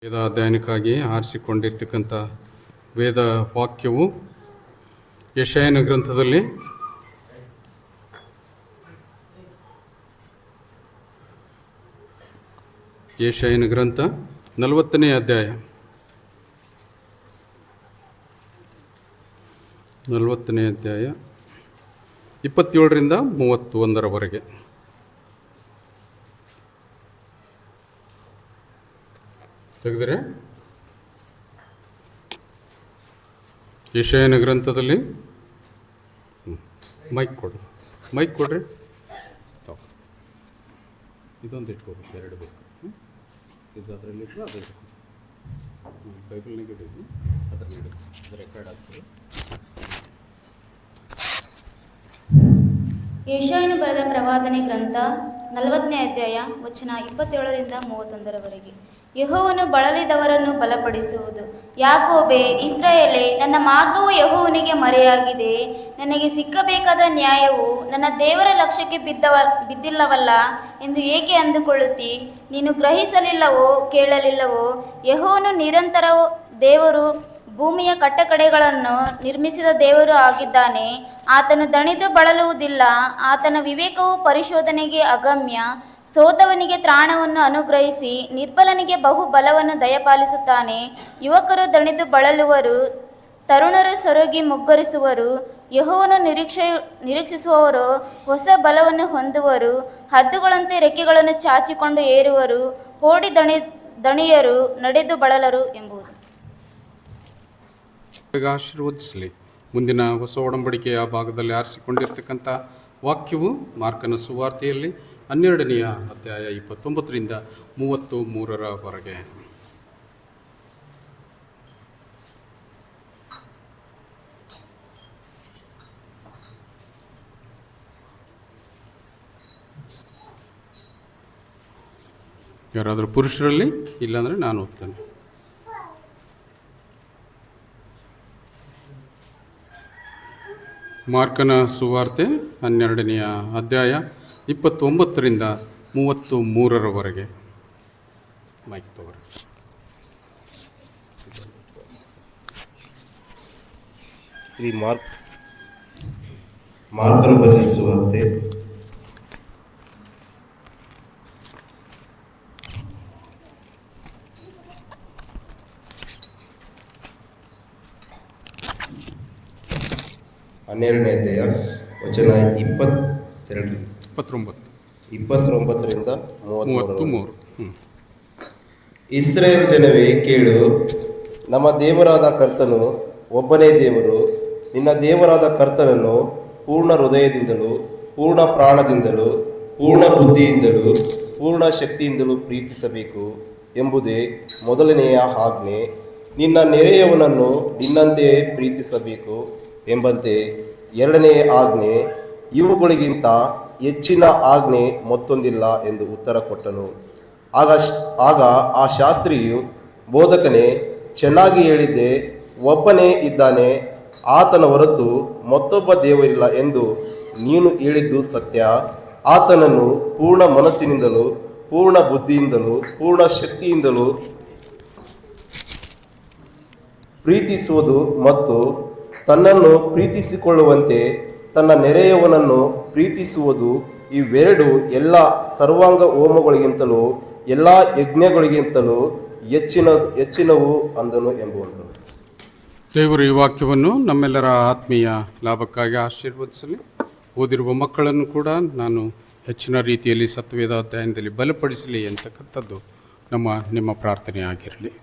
ವೇದ ಅಧ್ಯಯನಕ್ಕಾಗಿ ಆರಿಸಿಕೊಂಡಿರ್ತಕ್ಕಂಥ ವೇದ ವಾಕ್ಯವು ಯೆಶಾಯನ ಗ್ರಂಥದಲ್ಲಿ ಯೆಶಾಯನ ಗ್ರಂಥ 40ನೇ ಅಧ್ಯಾಯ 40ನೇ ಅಧ್ಯಾಯ 27ರಿಂದ 31ರವರೆಗೆ. ತೆಗೆದರೆ ಯೆಶಾಯನ ಗ್ರಂಥದಲ್ಲಿ ಮೈಕ್ ಕೊಡ್ರಿ. ಇದೊಂದು ಇಟ್ಕೋಬೇಕು, ಎರಡು ಬೇಕು. ಇದು ಅದರಲ್ಲಿ ಅದು ಬೈಬಲ್ನಾಗ ಇಡೀವಿ, ಅದರಲ್ಲಿ ಅದು ರೆಕಾರ್ಡ್ ಆಗ್ತದೆ. ಯೆಶಾಯನು ಬರೆದ ಪ್ರವಾದನೆ ಗ್ರಂಥ 40ನೇ ಅಧ್ಯಾಯ ವಚನ 27ರಿಂದ 31ರವರೆಗೆ. ಯೆಹೋವನು ಬಳಲಿದವರನ್ನು ಬಲಪಡಿಸುವುದು. ಯಾಕೋಬೇ, ಇಸ್ರಾಯೇಲೇ, ನನ್ನ ಮಾರ್ಗವು ಯೆಹೋವನಿಗೆ ಮರೆಯಾಗಿದೆ. ನನಗೆ ಸಿಕ್ಕಬೇಕಾದ ನ್ಯಾಯವು ನನ್ನ ದೇವರ ಲಕ್ಷ್ಯಕ್ಕೆ ಬಿದ್ದಿಲ್ಲವಲ್ಲ ಎಂದು ಏಕೆ ಅಂದುಕೊಳ್ಳುತ್ತಿ? ನೀನು ಗ್ರಹಿಸಲಿಲ್ಲವೋ, ಕೇಳಲಿಲ್ಲವೋ? ಯೆಹೋವನು ನಿರಂತರ ದೇವರು, ಭೂಮಿಯ ಕಟ್ಟಕಡೆಗಳನ್ನು ನಿರ್ಮಿಸಿದ ದೇವರು ಆಗಿದ್ದಾನೆ. ಆತನು ದಣಿದು ಬಳಲುವುದಿಲ್ಲ. ಆತನ ವಿವೇಕವು ಪರಿಶೋಧನೆಗೆ ಅಗಮ್ಯ. ಸೋತವನಿಗೆ ತ್ರಾಣವನ್ನು ಅನುಗ್ರಹಿಸಿ ನಿರ್ಬಲನಿಗೆ ಬಹು ಬಲವನ್ನು ದಯಪಾಲಿಸುತ್ತಾನೆ. ಯುವಕರು ದಣಿದು ಬಳಲುವರು, ತರುಣರು ಸೊರಗಿ ಮುಗ್ಗರಿಸುವರು. ಯೆಹೋವನು ನಿರೀಕ್ಷಿಸುವವರು ಹೊಸ ಬಲವನ್ನು ಹೊಂದುವರು. ಹದ್ದುಗಳಂತೆ ರೆಕ್ಕೆಗಳನ್ನು ಚಾಚಿಕೊಂಡು ಏರುವರು. ಓಡಿ ದಣಿಯರು, ನಡೆದು ಬಳಲರು ಎಂಬುದು. ಆಶೀರ್ವದಿಸಲಿ. ಮುಂದಿನ ಹೊಸ ಒಡಂಬಡಿಕೆಯ ಭಾಗದಲ್ಲಿ ಆರಿಸಿಕೊಂಡಿರ್ತಕ್ಕಂಥ ವಾಕ್ಯವು ಮಾರ್ಕನ ಸುವಾರ್ತೆಯಲ್ಲಿ 12ನೇ ಅಧ್ಯಾಯ 29ರಿಂದ 33ರವರೆಗೆ. ಯಾರಾದರೂ ಪುರುಷರಲ್ಲಿ? ಇಲ್ಲಾಂದರೆ ನಾನು ಓದ್ತೇನೆ. ಮಾರ್ಕನ ಸುವಾರ್ತೆ 12ನೇ ಅಧ್ಯಾಯ 29ರಿಂದ 33ರವರೆಗೆ. ಮೈಕ್ ತಗೋರಿ. ಶ್ರೀ ಮಾರ್ಕನ ಬರೆದ ಸುವಾರ್ತೆ 12ನೇ ಅಧ್ಯಾಯ ವಚನ 29ರಿಂದ 33. ಇಸ್ರಾಯೇಲ್ ಜನವೇ, ಕೇಳು, ನಮ್ಮ ದೇವರಾದ ಕರ್ತನು ಒಬ್ಬನೇ ದೇವರು. ನಿನ್ನ ದೇವರಾದ ಕರ್ತನನ್ನು ಪೂರ್ಣ ಹೃದಯದಿಂದಲೂ, ಪೂರ್ಣ ಪ್ರಾಣದಿಂದಲೂ, ಪೂರ್ಣ ಬುದ್ಧಿಯಿಂದಲೂ, ಪೂರ್ಣ ಶಕ್ತಿಯಿಂದಲೂ ಪ್ರೀತಿಸಬೇಕು ಎಂಬುದೇ ಮೊದಲನೆಯ ಆಜ್ಞೆ. ನಿನ್ನ ನೆರೆಯವನನ್ನು ನಿನ್ನಂತೆಯೇ ಪ್ರೀತಿಸಬೇಕು ಎಂಬಂತೆ ಎರಡನೆಯ ಆಜ್ಞೆ. ಇವುಗಳಿಗಿಂತ ಹೆಚ್ಚಿನ ಆಜ್ಞೆ ಮತ್ತೊಂದಿಲ್ಲ ಎಂದು ಉತ್ತರ ಕೊಟ್ಟನು. ಆಗ ಆ ಶಾಸ್ತ್ರಿಯು, ಬೋಧಕನೇ, ಚೆನ್ನಾಗಿ ಹೇಳಿದ್ದೆ. ಒಬ್ಬನೇ ಇದ್ದಾನೆ, ಆತನ ಹೊರತು ಮತ್ತೊಬ್ಬ ದೇವರಿಲ್ಲ ಎಂದು ನೀನು ಹೇಳಿದ್ದು ಸತ್ಯ. ಆತನನ್ನು ಪೂರ್ಣ ಮನಸ್ಸಿನಿಂದಲೂ, ಪೂರ್ಣ ಬುದ್ಧಿಯಿಂದಲೂ, ಪೂರ್ಣ ಶಕ್ತಿಯಿಂದಲೂ ಪ್ರೀತಿಸುವುದು ಮತ್ತು ತನ್ನನ್ನು ಪ್ರೀತಿಸಿಕೊಳ್ಳುವಂತೆ ತನ್ನ ನೆರೆಯವನನ್ನು ಪ್ರೀತಿಸುವುದು, ಇವೆರಡು ಎಲ್ಲ ಸರ್ವಾಂಗ ಹೋಮಗಳಿಗಿಂತಲೂ ಎಲ್ಲ ಯಜ್ಞಗಳಿಗಿಂತಲೂ ಹೆಚ್ಚಿನವು ಅಂದನು ಎಂಬುವಂಥದ್ದು. ದೇವರು ಈ ವಾಕ್ಯವನ್ನು ನಮ್ಮೆಲ್ಲರ ಆತ್ಮೀಯ ಲಾಭಕ್ಕಾಗಿ ಆಶೀರ್ವದಿಸಲಿ. ಓದಿರುವ ಮಕ್ಕಳನ್ನು ಕೂಡ ನಾನು ಹೆಚ್ಚಿನ ರೀತಿಯಲ್ಲಿ ಸತ್ಯವೇದ ಅಧ್ಯಯನದಲ್ಲಿ ಬಲಪಡಿಸಲಿ ಅಂತಕ್ಕಂಥದ್ದು ನಿಮ್ಮ ಪ್ರಾರ್ಥನೆ ಆಗಿರಲಿ.